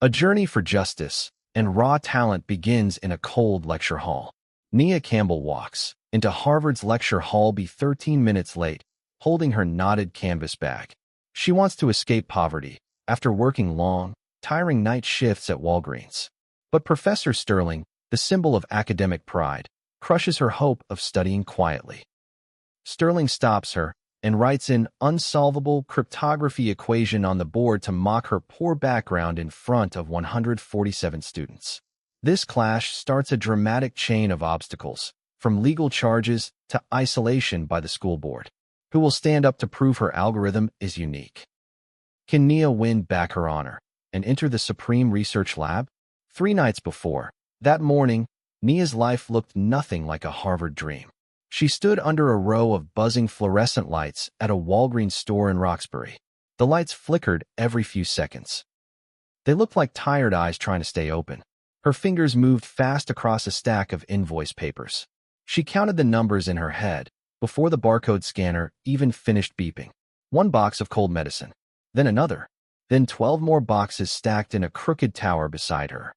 A journey for justice and raw talent begins in a cold lecture hall. Nia Campbell walks into Harvard's lecture hall 13 minutes late, holding her knotted canvas bag. She wants to escape poverty after working long, tiring night shifts at Walgreens. But Professor Sterling, the symbol of academic pride, crushes her hope of studying quietly. Sterling stops her and writes an unsolvable cryptography equation on the board to mock her poor background in front of 147 students. This clash starts a dramatic chain of obstacles, from legal charges to isolation by the school board. Who will stand up to prove her algorithm is unique? Can Nia win back her honor and enter the Supreme Research Lab? 3 nights before, that morning, Nia's life looked nothing like a Harvard dream. She stood under a row of buzzing fluorescent lights at a Walgreens store in Roxbury. The lights flickered every few seconds. They looked like tired eyes trying to stay open. Her fingers moved fast across a stack of invoice papers. She counted the numbers in her head before the barcode scanner even finished beeping. 1 box of cold medicine, then another, then 12 more boxes stacked in a crooked tower beside her.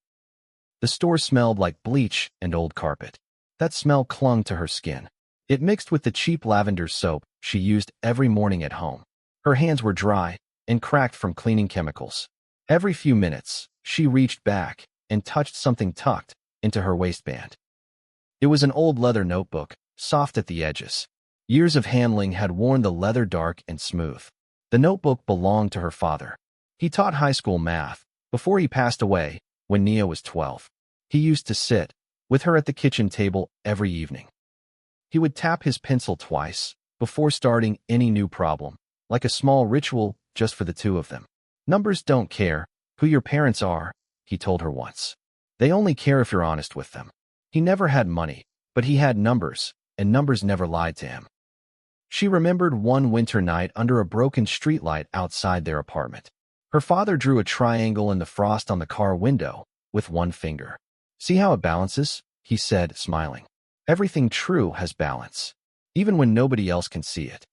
The store smelled like bleach and old carpet. That smell clung to her skin. It mixed with the cheap lavender soap she used every morning at home. Her hands were dry and cracked from cleaning chemicals. Every few minutes, she reached back and touched something tucked into her waistband. It was an old leather notebook, soft at the edges. Years of handling had worn the leather dark and smooth. The notebook belonged to her father. He taught high school math before he passed away when Nia was 12. He used to sit with her at the kitchen table every evening. He would tap his pencil twice before starting any new problem, like a small ritual just for the two of them. Numbers don't care who your parents are, he told her once. They only care if you're honest with them. He never had money, but he had numbers, and numbers never lied to him. She remembered one winter night under a broken streetlight outside their apartment. Her father drew a triangle in the frost on the car window with one finger. "See how it balances?" he said, smiling. "Everything true has balance, even when nobody else can see it."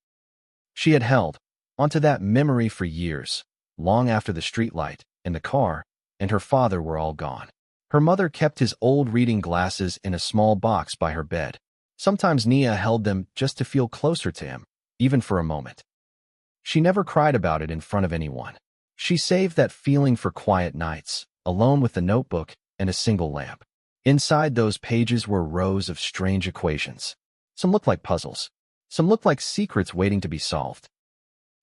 She had held onto that memory for years, long after the streetlight and the car and her father were all gone. Her mother kept his old reading glasses in a small box by her bed. Sometimes Nia held them just to feel closer to him, even for a moment. She never cried about it in front of anyone. She saved that feeling for quiet nights, alone with the notebook and a single lamp. Inside those pages were rows of strange equations. Some looked like puzzles. Some looked like secrets waiting to be solved.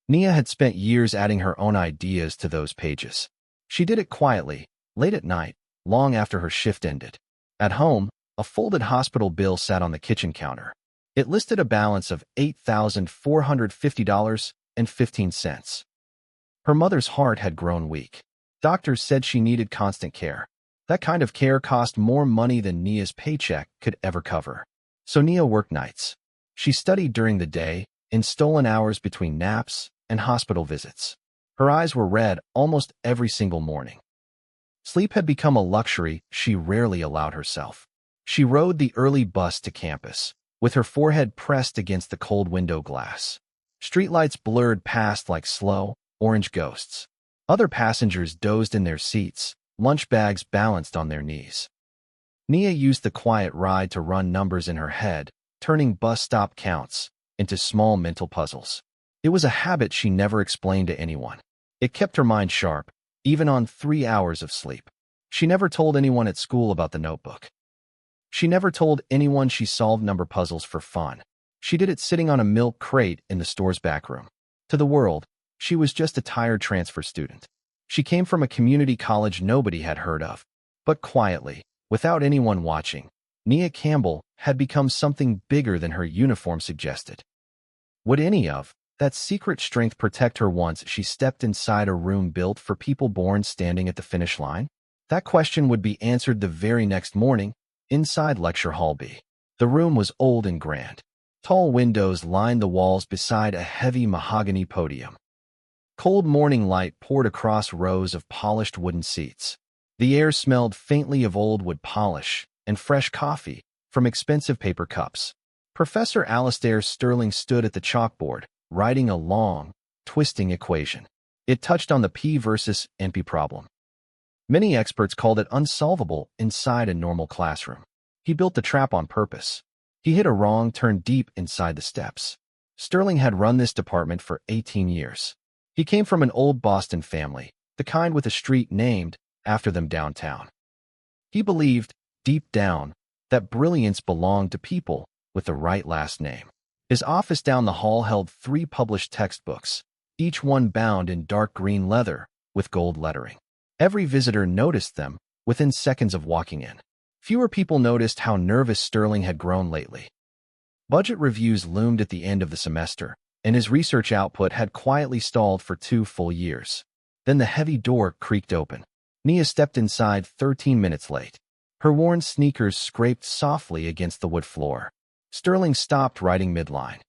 Nia had spent years adding her own ideas to those pages. She did it quietly, late at night, long after her shift ended. At home, a folded hospital bill sat on the kitchen counter. It listed a balance of $8,450.15. Her mother's heart had grown weak. Doctors said she needed constant care. That kind of care cost more money than Nia's paycheck could ever cover. So Nia worked nights. She studied during the day, in stolen hours between naps and hospital visits. Her eyes were red almost every single morning. Sleep had become a luxury she rarely allowed herself. She rode the early bus to campus, with her forehead pressed against the cold window glass. Streetlights blurred past like slow, orange ghosts. Other passengers dozed in their seats, lunch bags balanced on their knees. Nia used the quiet ride to run numbers in her head, turning bus stop counts into small mental puzzles. It was a habit she never explained to anyone. It kept her mind sharp, even on 3 hours of sleep. She never told anyone at school about the notebook. She never told anyone she solved number puzzles for fun. She did it sitting on a milk crate in the store's back room. To the world, she was just a tired transfer student. She came from a community college nobody had heard of. But quietly, without anyone watching, Nia Campbell had become something bigger than her uniform suggested. Would any of that secret strength protect her once she stepped inside a room built for people born standing at the finish line? That question would be answered the very next morning, inside Lecture Hall B. The room was old and grand. Tall windows lined the walls beside a heavy mahogany podium. Cold morning light poured across rows of polished wooden seats. The air smelled faintly of old wood polish and fresh coffee from expensive paper cups. Professor Alastair Sterling stood at the chalkboard, writing a long, twisting equation. It touched on the P versus NP problem. Many experts called it unsolvable inside a normal classroom. He built the trap on purpose. He hit a wrong turn deep inside the steps. Sterling had run this department for 18 years. He came from an old Boston family, the kind with a street named after them downtown. He believed, deep down, that brilliance belonged to people with the right last name. His office down the hall held 3 published textbooks, each one bound in dark green leather with gold lettering. Every visitor noticed them within seconds of walking in. Fewer people noticed how nervous Sterling had grown lately. Budget reviews loomed at the end of the semester, and his research output had quietly stalled for 2 full years. Then the heavy door creaked open. Nia stepped inside 13 minutes late. Her worn sneakers scraped softly against the wood floor. Sterling stopped writing midline.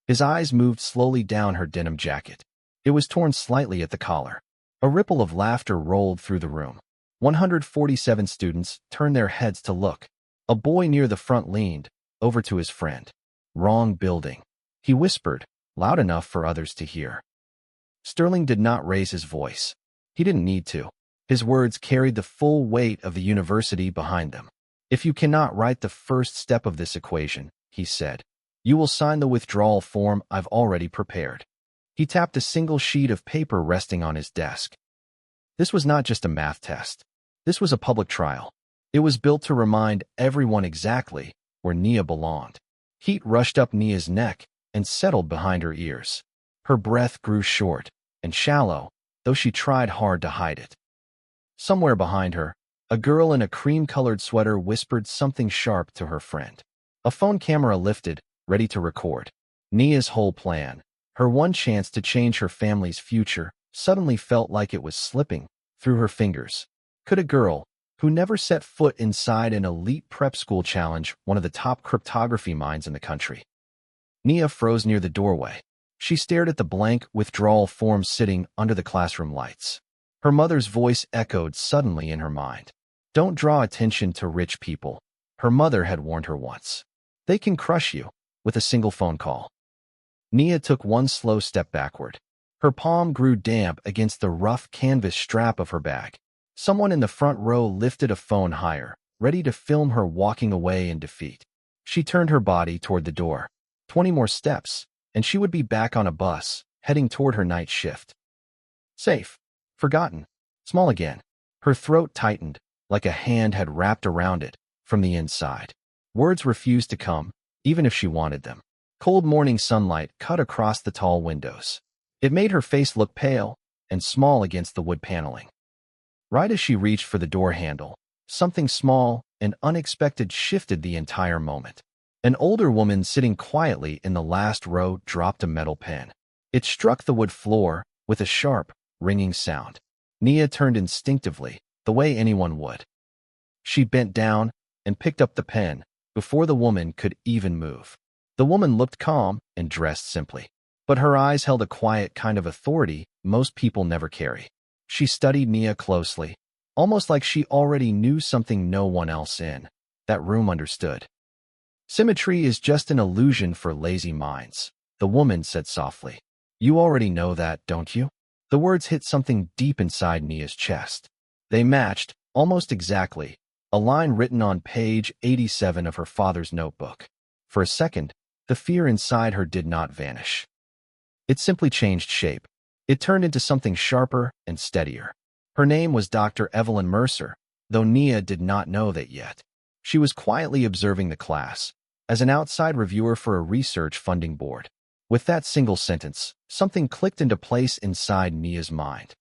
His eyes moved slowly down her denim jacket. It was torn slightly at the collar. A ripple of laughter rolled through the room. 147 students turned their heads to look. A boy near the front leaned over to his friend. "Wrong building," he whispered, loud enough for others to hear. Sterling did not raise his voice. He didn't need to. His words carried the full weight of the university behind them. "If you cannot write the first step of this equation," he said, "you will sign the withdrawal form I've already prepared." He tapped a single sheet of paper resting on his desk. This was not just a math test. This was a public trial. It was built to remind everyone exactly where Nia belonged. Heat rushed up Nia's neck and settled behind her ears. Her breath grew short and shallow, though she tried hard to hide it. Somewhere behind her, a girl in a cream-colored sweater whispered something sharp to her friend. A phone camera lifted, ready to record. Nia's whole plan, her one chance to change her family's future, suddenly felt like it was slipping through her fingers. Could a girl, who never set foot inside an elite prep school, challenge one of the top cryptography minds in the country? Nia froze near the doorway. She stared at the blank withdrawal form sitting under the classroom lights. Her mother's voice echoed suddenly in her mind. "Don't draw attention to rich people," her mother had warned her once. "They can crush you with a single phone call." Nia took one slow step backward. Her palm grew damp against the rough canvas strap of her bag. Someone in the front row lifted a phone higher, ready to film her walking away in defeat. She turned her body toward the door. 20 more steps, and she would be back on a bus, heading toward her night shift. Safe. Forgotten. Small again. Her throat tightened, like a hand had wrapped around it from the inside. Words refused to come, even if she wanted them. Cold morning sunlight cut across the tall windows. It made her face look pale and small against the wood paneling. Right as she reached for the door handle, something small and unexpected shifted the entire moment. An older woman sitting quietly in the last row dropped a metal pen. It struck the wood floor with a sharp, ringing sound. Nia turned instinctively, the way anyone would. She bent down and picked up the pen before the woman could even move. The woman looked calm and dressed simply, but her eyes held a quiet kind of authority most people never carry. She studied Nia closely, almost like she already knew something no one else in that room understood. "Symmetry is just an illusion for lazy minds," the woman said softly. "You already know that, don't you?" The words hit something deep inside Nia's chest. They matched, almost exactly, a line written on page 87 of her father's notebook. For a second, the fear inside her did not vanish. It simply changed shape. It turned into something sharper and steadier. Her name was Dr. Evelyn Mercer, though Nia did not know that yet. She was quietly observing the class, as an outside reviewer for a research funding board. With that single sentence, something clicked into place inside Nia's mind.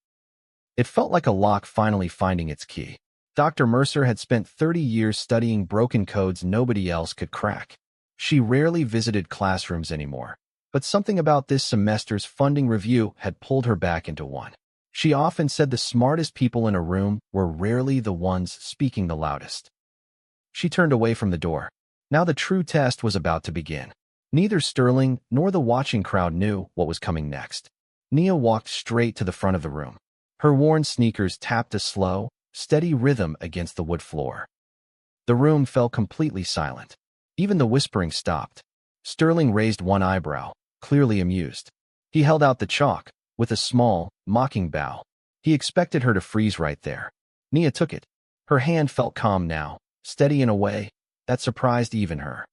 It felt like a lock finally finding its key. Dr. Mercer had spent 30 years studying broken codes nobody else could crack. She rarely visited classrooms anymore, but something about this semester's funding review had pulled her back into one. She often said the smartest people in a room were rarely the ones speaking the loudest. She turned away from the door. Now the true test was about to begin. Neither Sterling nor the watching crowd knew what was coming next. Nia walked straight to the front of the room. Her worn sneakers tapped a slow, steady rhythm against the wood floor. The room fell completely silent. Even the whispering stopped. Sterling raised one eyebrow, clearly amused. He held out the chalk with a small, mocking bow. He expected her to freeze right there. Nia took it. Her hand felt calm now, steady in a way that surprised even her.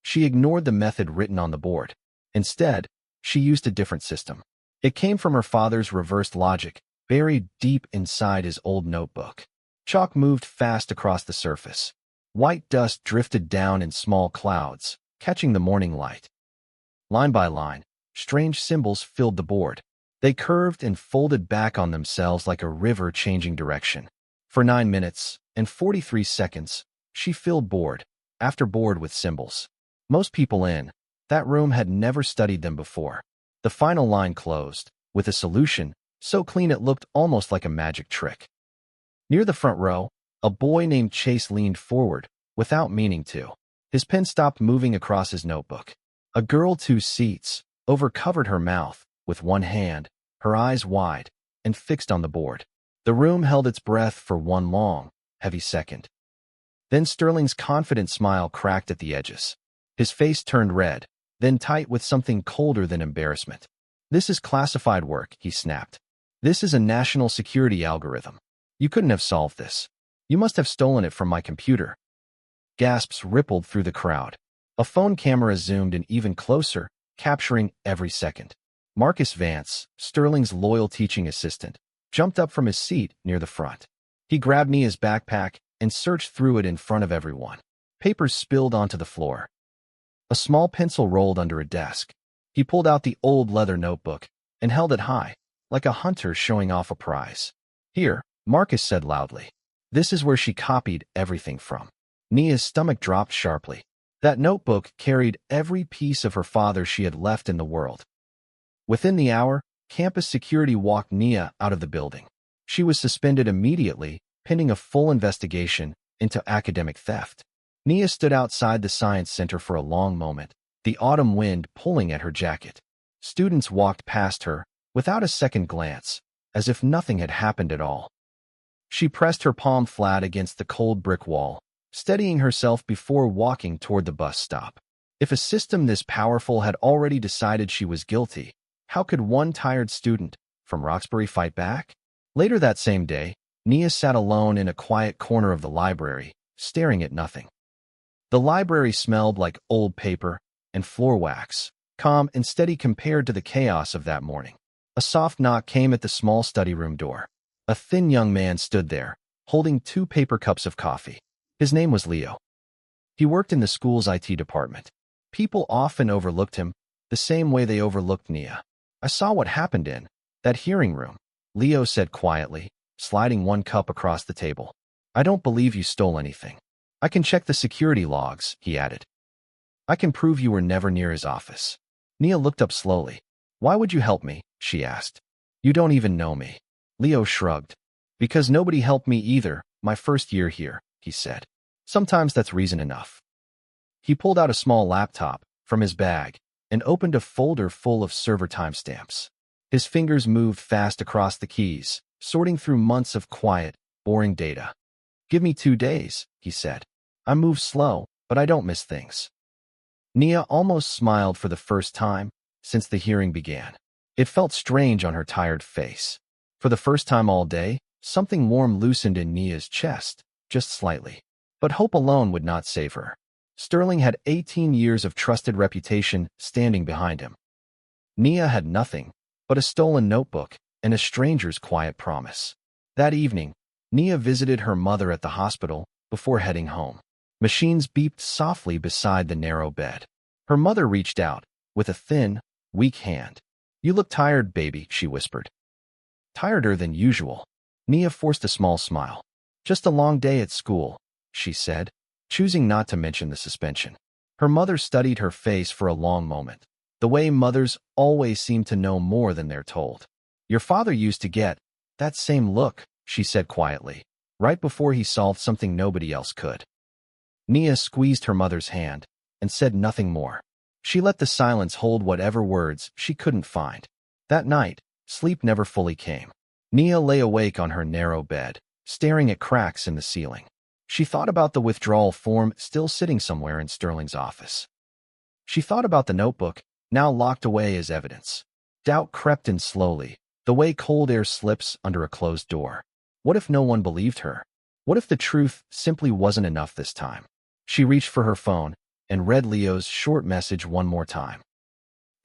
She ignored the method written on the board. Instead, she used a different system. It came from her father's reversed logic, buried deep inside his old notebook. Chalk moved fast across the surface. White dust drifted down in small clouds, catching the morning light. Line by line, strange symbols filled the board. They curved and folded back on themselves like a river changing direction. For 9 minutes and 43 seconds, she filled board after board with symbols. Most people in that room had never studied them before. The final line closed with a solution so clean it looked almost like a magic trick. Near the front row, a boy named Chase leaned forward without meaning to. His pen stopped moving across his notebook. A girl 2 seats over covered her mouth with one hand, her eyes wide and fixed on the board. The room held its breath for one long, heavy second. Then Sterling's confident smile cracked at the edges. His face turned red, then tight with something colder than embarrassment. "This is classified work," he snapped. "This is a national security algorithm. You couldn't have solved this. You must have stolen it from my computer." Gasps rippled through the crowd. A phone camera zoomed in even closer, capturing every second. Marcus Vance, Sterling's loyal teaching assistant, jumped up from his seat near the front. He grabbed Nia's backpack and searched through it in front of everyone. Papers spilled onto the floor. A small pencil rolled under a desk. He pulled out the old leather notebook and held it high, like a hunter showing off a prize. "Here," Marcus said loudly. "This is where she copied everything from." Nia's stomach dropped sharply. That notebook carried every piece of her father she had left in the world. Within the hour, campus security walked Nia out of the building. She was suspended immediately, pending a full investigation into academic theft. Nia stood outside the science center for a long moment, the autumn wind pulling at her jacket. Students walked past her, without a second glance, as if nothing had happened at all. She pressed her palm flat against the cold brick wall, steadying herself before walking toward the bus stop. If a system this powerful had already decided she was guilty, how could one tired student from Roxbury fight back? Later that same day, Nia sat alone in a quiet corner of the library, staring at nothing. The library smelled like old paper and floor wax, calm and steady compared to the chaos of that morning. A soft knock came at the small study room door. A thin young man stood there, holding 2 paper cups of coffee. His name was Leo. He worked in the school's IT department. People often overlooked him, the same way they overlooked Nia. "I saw what happened in that hearing room," Leo said quietly, sliding 1 cup across the table. "I don't believe you stole anything. I can check the security logs," he added. "I can prove you were never near his office." Nia looked up slowly. "Why would you help me?" she asked. "You don't even know me." Leo shrugged. "Because nobody helped me either, my first year here," he said. "Sometimes that's reason enough." He pulled out a small laptop from his bag and opened a folder full of server timestamps. His fingers moved fast across the keys, sorting through months of quiet, boring data. "Give me 2 days," he said. "I move slow, but I don't miss things." Nia almost smiled for the first time since the hearing began. It felt strange on her tired face. For the first time all day, something warm loosened in Nia's chest, just slightly. But hope alone would not save her. Sterling had 18 years of trusted reputation standing behind him. Nia had nothing but a stolen notebook and a stranger's quiet promise. That evening, Nia visited her mother at the hospital before heading home. Machines beeped softly beside the narrow bed. Her mother reached out with a thin, weak hand. "You look tired, baby," she whispered. "Tireder than usual." Nia forced a small smile. "Just a long day at school," she said, choosing not to mention the suspension. Her mother studied her face for a long moment, the way mothers always seem to know more than they're told. "Your father used to get that same look," she said quietly, "right before he solved something nobody else could." Nia squeezed her mother's hand and said nothing more. She let the silence hold whatever words she couldn't find. That night, sleep never fully came. Nia lay awake on her narrow bed, staring at cracks in the ceiling. She thought about the withdrawal form still sitting somewhere in Sterling's office. She thought about the notebook, now locked away as evidence. Doubt crept in slowly, the way cold air slips under a closed door. What if no one believed her? What if the truth simply wasn't enough this time? She reached for her phone and read Leo's short message one more time.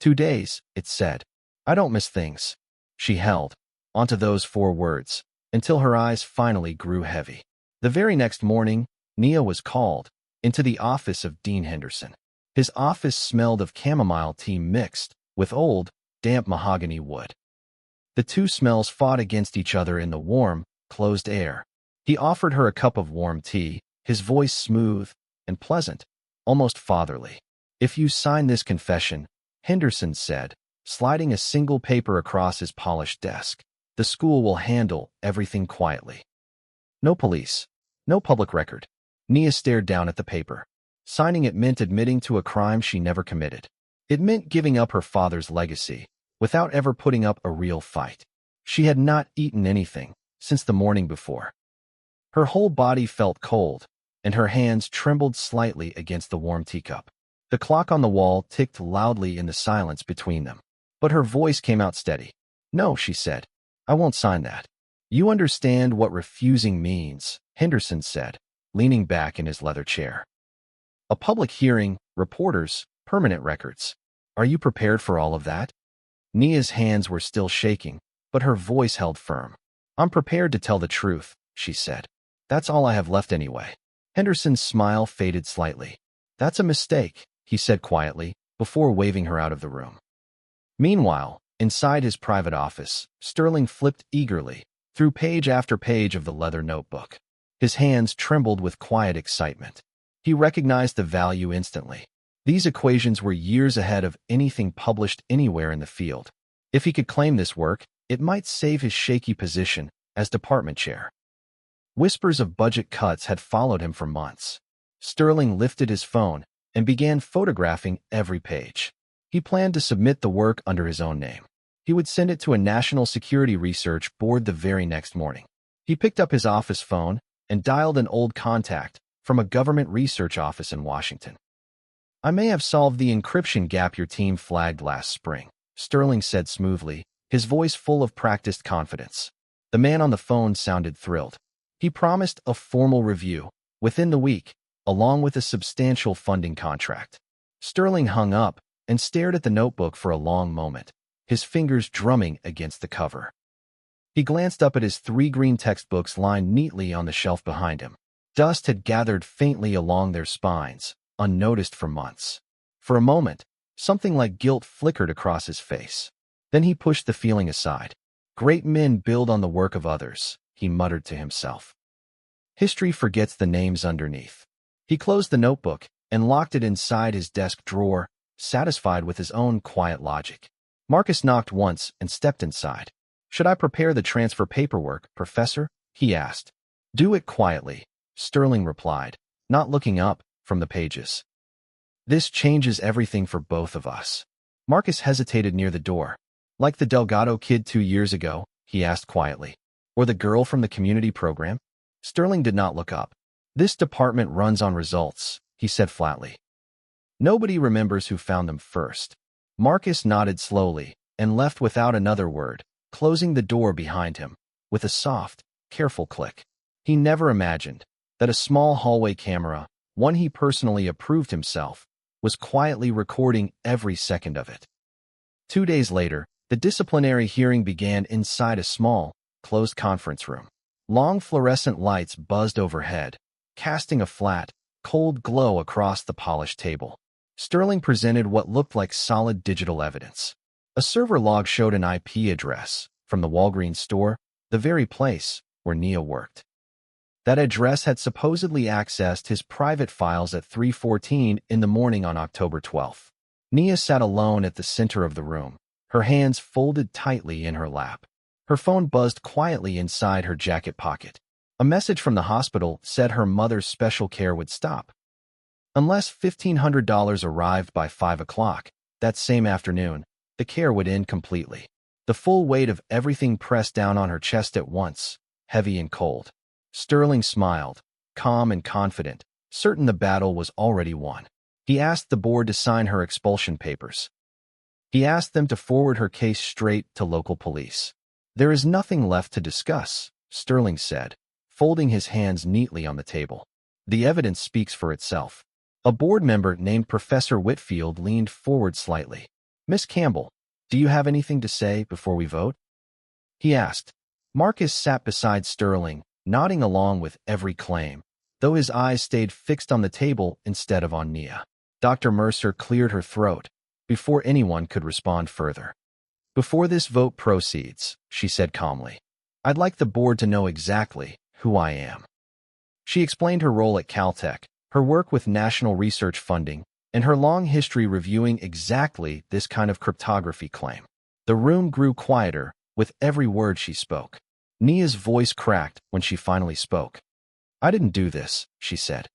2 days, it said. I don't miss things. She held onto those 4 words until her eyes finally grew heavy. The very next morning, Nia was called into the office of Dean Henderson. His office smelled of chamomile tea mixed with old, damp mahogany wood. The two smells fought against each other in the warm, closed air. He offered her a cup of warm tea, his voice smooth and pleasant, almost fatherly. If you sign this confession, Henderson said, sliding a single paper across his polished desk, the school will handle everything quietly. No police, no public record. Nia stared down at the paper. Signing it meant admitting to a crime she never committed. It meant giving up her father's legacy without ever putting up a real fight. She had not eaten anything since the morning before. Her whole body felt cold, and her hands trembled slightly against the warm teacup. The clock on the wall ticked loudly in the silence between them. But her voice came out steady. No, she said. I won't sign that. You understand what refusing means, Henderson said, leaning back in his leather chair. A public hearing, reporters, permanent records. Are you prepared for all of that? Nia's hands were still shaking, but her voice held firm. I'm prepared to tell the truth, she said. That's all I have left anyway. Henderson's smile faded slightly. That's a mistake, he said quietly, before waving her out of the room. Meanwhile, inside his private office, Sterling flipped eagerly through page after page of the leather notebook. His hands trembled with quiet excitement. He recognized the value instantly. These equations were years ahead of anything published anywhere in the field. If he could claim this work, it might save his shaky position as department chair. Whispers of budget cuts had followed him for months. Sterling lifted his phone and began photographing every page. He planned to submit the work under his own name. He would send it to a national security research board the very next morning. He picked up his office phone and dialed an old contact from a government research office in Washington. I may have solved the encryption gap your team flagged last spring, Sterling said smoothly, his voice full of practiced confidence. The man on the phone sounded thrilled. He promised a formal review within the week, along with a substantial funding contract. Sterling hung up and stared at the notebook for a long moment, his fingers drumming against the cover. He glanced up at his 3 green textbooks lined neatly on the shelf behind him. Dust had gathered faintly along their spines, unnoticed for months. For a moment, something like guilt flickered across his face. Then he pushed the feeling aside. Great men build on the work of others, he muttered to himself. History forgets the names underneath. He closed the notebook and locked it inside his desk drawer, satisfied with his own quiet logic. Marcus knocked once and stepped inside. Should I prepare the transfer paperwork, Professor? He asked. Do it quietly, Sterling replied, not looking up from the pages. This changes everything for both of us. Marcus hesitated near the door. Like the Delgado kid 2 years ago, he asked quietly. Or the girl from the community program? Sterling did not look up. This department runs on results, he said flatly. Nobody remembers who found them first. Marcus nodded slowly and left without another word, closing the door behind him with a soft, careful click. He never imagined that a small hallway camera, one he personally approved himself, was quietly recording every second of it. 2 days later, the disciplinary hearing began inside a small, closed conference room. Long fluorescent lights buzzed overhead, casting a flat, cold glow across the polished table. Sterling presented what looked like solid digital evidence. A server log showed an IP address from the Walgreens store, the very place where Nia worked. That address had supposedly accessed his private files at 3:14 in the morning on October 12th. Nia sat alone at the center of the room, her hands folded tightly in her lap. Her phone buzzed quietly inside her jacket pocket. A message from the hospital said her mother's special care would stop. Unless $1,500 arrived by 5 o'clock that same afternoon, the care would end completely. The full weight of everything pressed down on her chest at once, heavy and cold. Sterling smiled, calm and confident, certain the battle was already won. He asked the board to sign her expulsion papers. He asked them to forward her case straight to local police. There is nothing left to discuss, Sterling said, folding his hands neatly on the table. The evidence speaks for itself. A board member named Professor Whitfield leaned forward slightly. Miss Campbell, do you have anything to say before we vote? He asked. Marcus sat beside Sterling, nodding along with every claim, though his eyes stayed fixed on the table instead of on Nia. Dr. Mercer cleared her throat before anyone could respond further. Before this vote proceeds, she said calmly, I'd like the board to know exactly who I am. She explained her role at Caltech, her work with national research funding, and her long history reviewing exactly this kind of cryptography claim. The room grew quieter with every word she spoke. Nia's voice cracked when she finally spoke. I didn't do this, she said.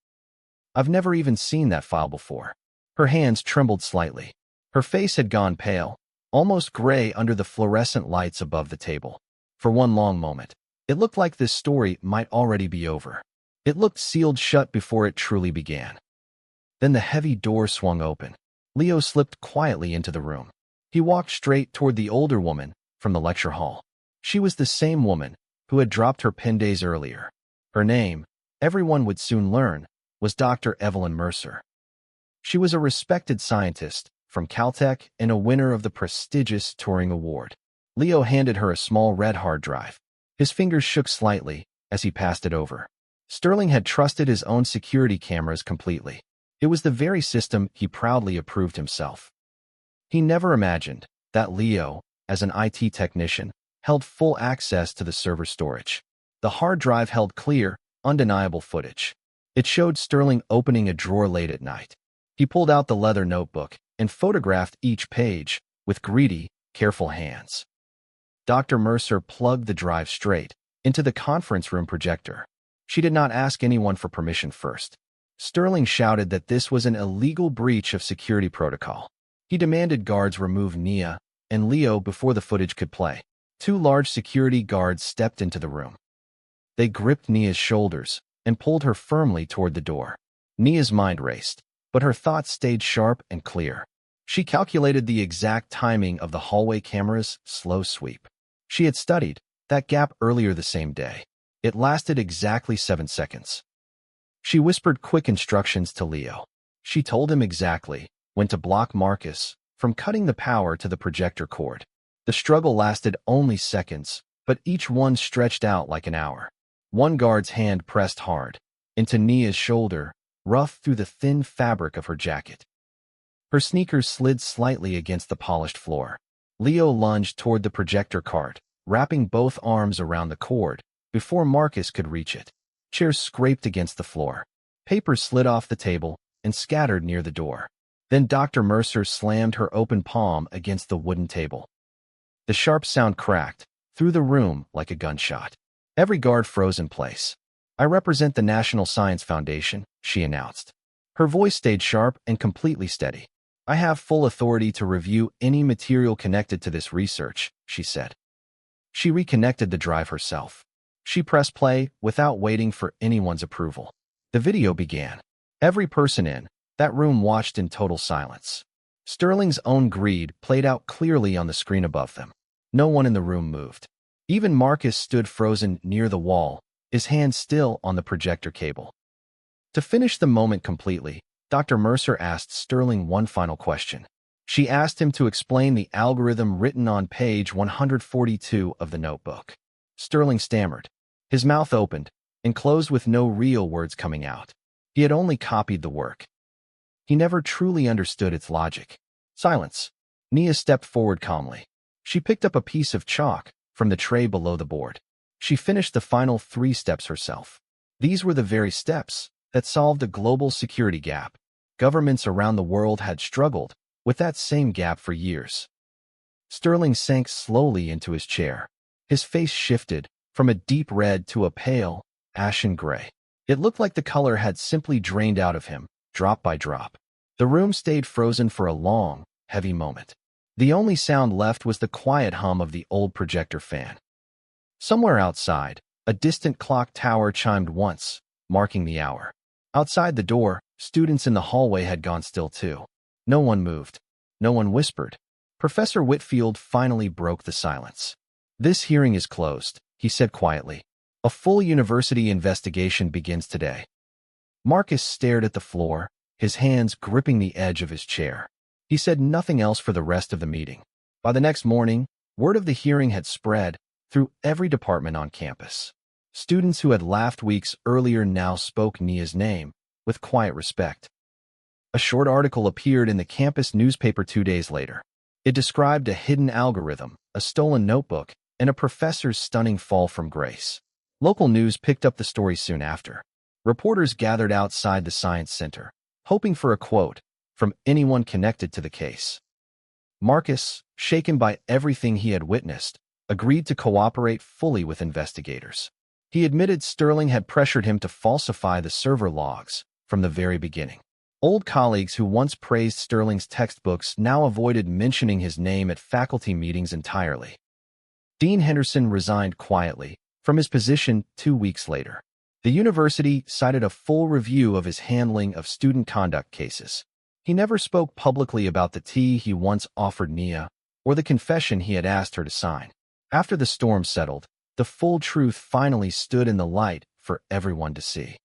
I've never even seen that file before. Her hands trembled slightly. Her face had gone pale, almost gray under the fluorescent lights above the table. For one long moment, it looked like this story might already be over. It looked sealed shut before it truly began. Then the heavy door swung open. Leo slipped quietly into the room. He walked straight toward the older woman from the lecture hall. She was the same woman who had dropped her pin days earlier. Her name, everyone would soon learn, was Dr. Evelyn Mercer. She was a respected scientist from Caltech and a winner of the prestigious Turing Award. Leo handed her a small red hard drive. His fingers shook slightly as he passed it over. Sterling had trusted his own security cameras completely. It was the very system he proudly approved himself. He never imagined that Leo, as an IT technician, held full access to the server storage. The hard drive held clear, undeniable footage. It showed Sterling opening a drawer late at night. He pulled out the leather notebook and photographed each page with greedy, careful hands. Dr. Mercer plugged the drive straight into the conference room projector. She did not ask anyone for permission first. Sterling shouted that this was an illegal breach of security protocol. He demanded guards remove Nia and Leo before the footage could play. 2 large security guards stepped into the room. They gripped Nia's shoulders and pulled her firmly toward the door. Nia's mind raced, but her thoughts stayed sharp and clear. She calculated the exact timing of the hallway camera's slow sweep. She had studied that gap earlier the same day. It lasted exactly 7 seconds. She whispered quick instructions to Leo. She told him exactly when to block Marcus from cutting the power to the projector cord. The struggle lasted only seconds, but each one stretched out like an hour. One guard's hand pressed hard into Nia's shoulder, rough through the thin fabric of her jacket. Her sneakers slid slightly against the polished floor. Leo lunged toward the projector cart, wrapping both arms around the cord before Marcus could reach it. Chairs scraped against the floor. Papers slid off the table and scattered near the door. Then Dr. Mercer slammed her open palm against the wooden table. The sharp sound cracked through the room like a gunshot. Every guard froze in place. I represent the National Science Foundation, she announced. Her voice stayed sharp and completely steady. I have full authority to review any material connected to this research, she said. She reconnected the drive herself. She pressed play without waiting for anyone's approval. The video began. Every person in that room watched in total silence. Sterling's own greed played out clearly on the screen above them. No one in the room moved. Even Marcus stood frozen near the wall, his hand still on the projector cable. To finish the moment completely, Dr. Mercer asked Sterling one final question. She asked him to explain the algorithm written on page 142 of the notebook. Sterling stammered. His mouth opened and closed with no real words coming out. He had only copied the work. He never truly understood its logic. Silence. Nia stepped forward calmly. She picked up a piece of chalk from the tray below the board. She finished the final 3 steps herself. These were the very steps that solved a global security gap. Governments around the world had struggled with that same gap for years. Sterling sank slowly into his chair. His face shifted from a deep red to a pale, ashen gray. It looked like the color had simply drained out of him, drop by drop. The room stayed frozen for a long, heavy moment. The only sound left was the quiet hum of the old projector fan. Somewhere outside, a distant clock tower chimed once, marking the hour. Outside the door, students in the hallway had gone still too. No one moved. No one whispered. Professor Whitfield finally broke the silence. This hearing is closed, he said quietly. A full university investigation begins today. Marcus stared at the floor, his hands gripping the edge of his chair. He said nothing else for the rest of the meeting. By the next morning, word of the hearing had spread through every department on campus. Students who had laughed weeks earlier now spoke Nia's name with quiet respect. A short article appeared in the campus newspaper 2 days later. It described a hidden algorithm, a stolen notebook, and a professor's stunning fall from grace. Local news picked up the story soon after. Reporters gathered outside the science center, hoping for a quote from anyone connected to the case. Marcus, shaken by everything he had witnessed, agreed to cooperate fully with investigators. He admitted Sterling had pressured him to falsify the server logs from the very beginning. Old colleagues who once praised Sterling's textbooks now avoided mentioning his name at faculty meetings entirely. Dean Henderson resigned quietly from his position 2 weeks later. The university cited a full review of his handling of student conduct cases. He never spoke publicly about the tea he once offered Nia or the confession he had asked her to sign. After the storm settled, the full truth finally stood in the light for everyone to see.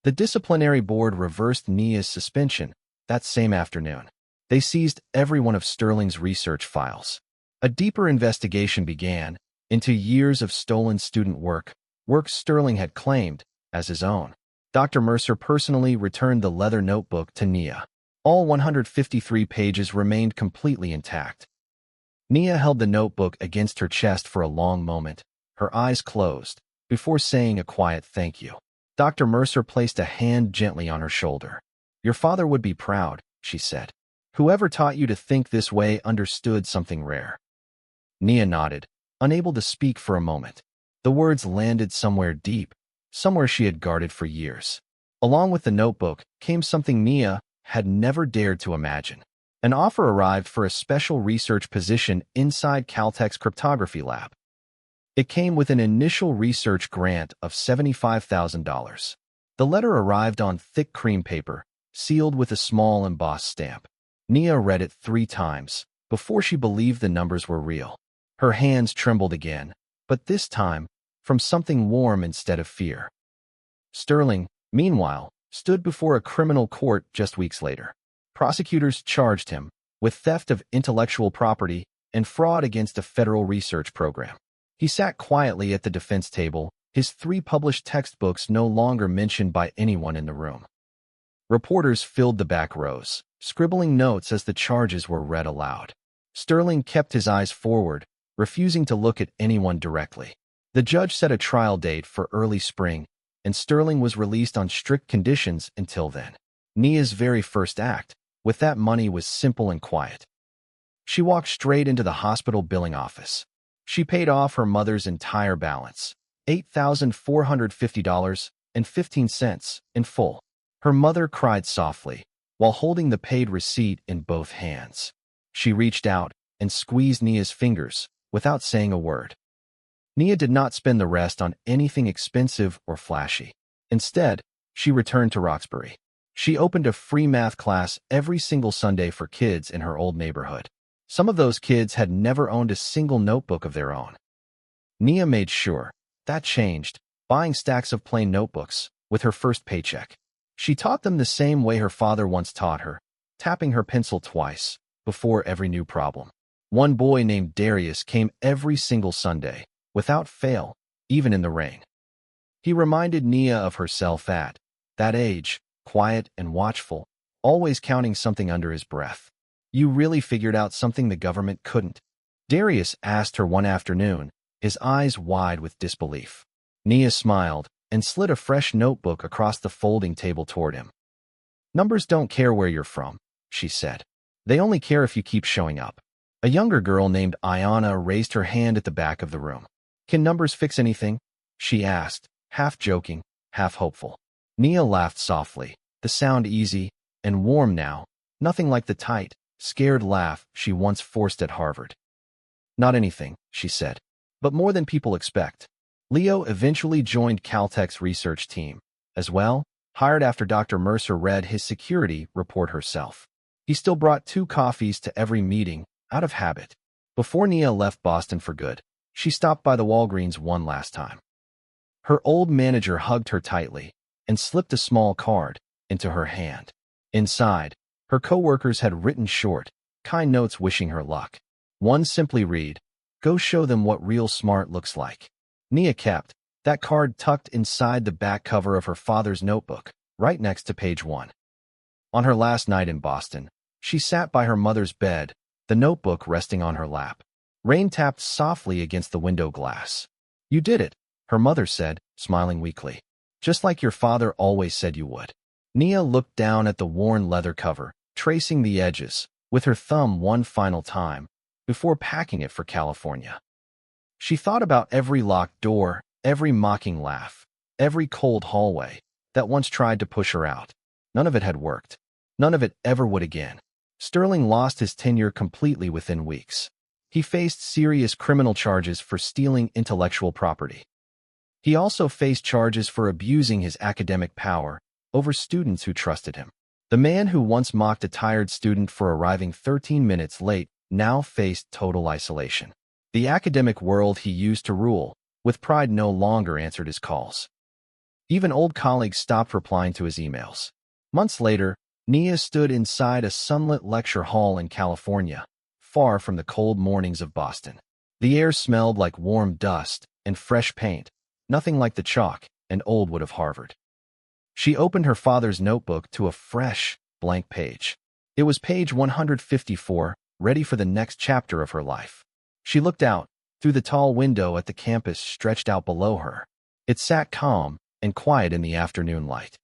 The disciplinary board reversed Nia's suspension that same afternoon. They seized every one of Sterling's research files. A deeper investigation began into years of stolen student work Sterling had claimed as his own. Dr. Mercer personally returned the leather notebook to Nia. All 153 pages remained completely intact. Nia held the notebook against her chest for a long moment, her eyes closed, before saying a quiet thank you. Dr. Mercer placed a hand gently on her shoulder. "Your father would be proud," she said. "Whoever taught you to think this way understood something rare." Nia nodded, unable to speak for a moment. The words landed somewhere deep, somewhere she had guarded for years. Along with the notebook came something Nia had never dared to imagine. An offer arrived for a special research position inside Caltech's cryptography lab. It came with an initial research grant of $75,000. The letter arrived on thick cream paper, sealed with a small embossed stamp. Nia read it 3 times before she believed the numbers were real. Her hands trembled again, but this time from something warm instead of fear. Sterling, meanwhile, stood before a criminal court just weeks later. Prosecutors charged him with theft of intellectual property and fraud against a federal research program. He sat quietly at the defense table, his 3 published textbooks no longer mentioned by anyone in the room. Reporters filled the back rows, scribbling notes as the charges were read aloud. Sterling kept his eyes forward, refusing to look at anyone directly. The judge set a trial date for early spring, and Sterling was released on strict conditions until then. Nia's very first act with that money was simple and quiet. She walked straight into the hospital billing office. She paid off her mother's entire balance, $8,450.15 in full. Her mother cried softly, while holding the paid receipt in both hands. She reached out and squeezed Nia's fingers without saying a word. Nia did not spend the rest on anything expensive or flashy. Instead, she returned to Roxbury. She opened a free math class every single Sunday for kids in her old neighborhood. Some of those kids had never owned a single notebook of their own. Nia made sure that changed, buying stacks of plain notebooks with her first paycheck. She taught them the same way her father once taught her, tapping her pencil twice before every new problem. One boy named Darius came every single Sunday, without fail, even in the rain. He reminded Nia of herself at that age, quiet and watchful, always counting something under his breath. "You really figured out something the government couldn't?" Darius asked her one afternoon, his eyes wide with disbelief. Nia smiled and slid a fresh notebook across the folding table toward him. "Numbers don't care where you're from," she said. "They only care if you keep showing up." A younger girl named Ayana raised her hand at the back of the room. "Can numbers fix anything?" she asked, half joking, half hopeful. Nia laughed softly, the sound easy and warm now, nothing like the tight, scared laugh she once forced at Harvard. "Not anything," she said, "but more than people expect." Leo eventually joined Caltech's research team, as well, hired after Dr. Mercer read his security report herself. He still brought 2 coffees to every meeting, out of habit. Before Nia left Boston for good, she stopped by the Walgreens one last time. Her old manager hugged her tightly and slipped a small card into her hand. Inside, her coworkers had written short, kind notes wishing her luck. One simply read, "Go show them what real smart looks like." Nia kept that card tucked inside the back cover of her father's notebook, right next to page 1. On her last night in Boston, she sat by her mother's bed, the notebook resting on her lap. Rain tapped softly against the window glass. "You did it," her mother said, smiling weakly. "Just like your father always said you would." Nia looked down at the worn leather cover, tracing the edges with her thumb one final time before packing it for California. She thought about every locked door, every mocking laugh, every cold hallway that once tried to push her out. None of it had worked. None of it ever would again. Sterling lost his tenure completely within weeks. He faced serious criminal charges for stealing intellectual property. He also faced charges for abusing his academic power over students who trusted him. The man who once mocked a tired student for arriving 13 minutes late now faced total isolation. The academic world he used to rule, with pride, no longer answered his calls. Even old colleagues stopped replying to his emails. Months later, Nia stood inside a sunlit lecture hall in California, far from the cold mornings of Boston. The air smelled like warm dust and fresh paint, nothing like the chalk and old wood of Harvard. She opened her father's notebook to a fresh, blank page. It was page 154, ready for the next chapter of her life. She looked out through the tall window at the campus stretched out below her. It sat calm and quiet in the afternoon light.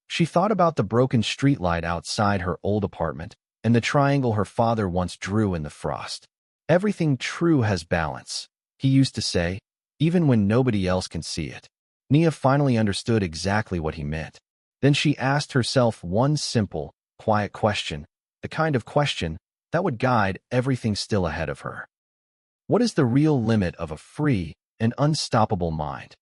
She thought about the broken streetlight outside her old apartment and the triangle her father once drew in the frost. "Everything true has balance," he used to say, even when nobody else can see it. Nia finally understood exactly what he meant. Then she asked herself one simple, quiet question, the kind of question that would guide everything still ahead of her. What is the real limit of a free and unstoppable mind?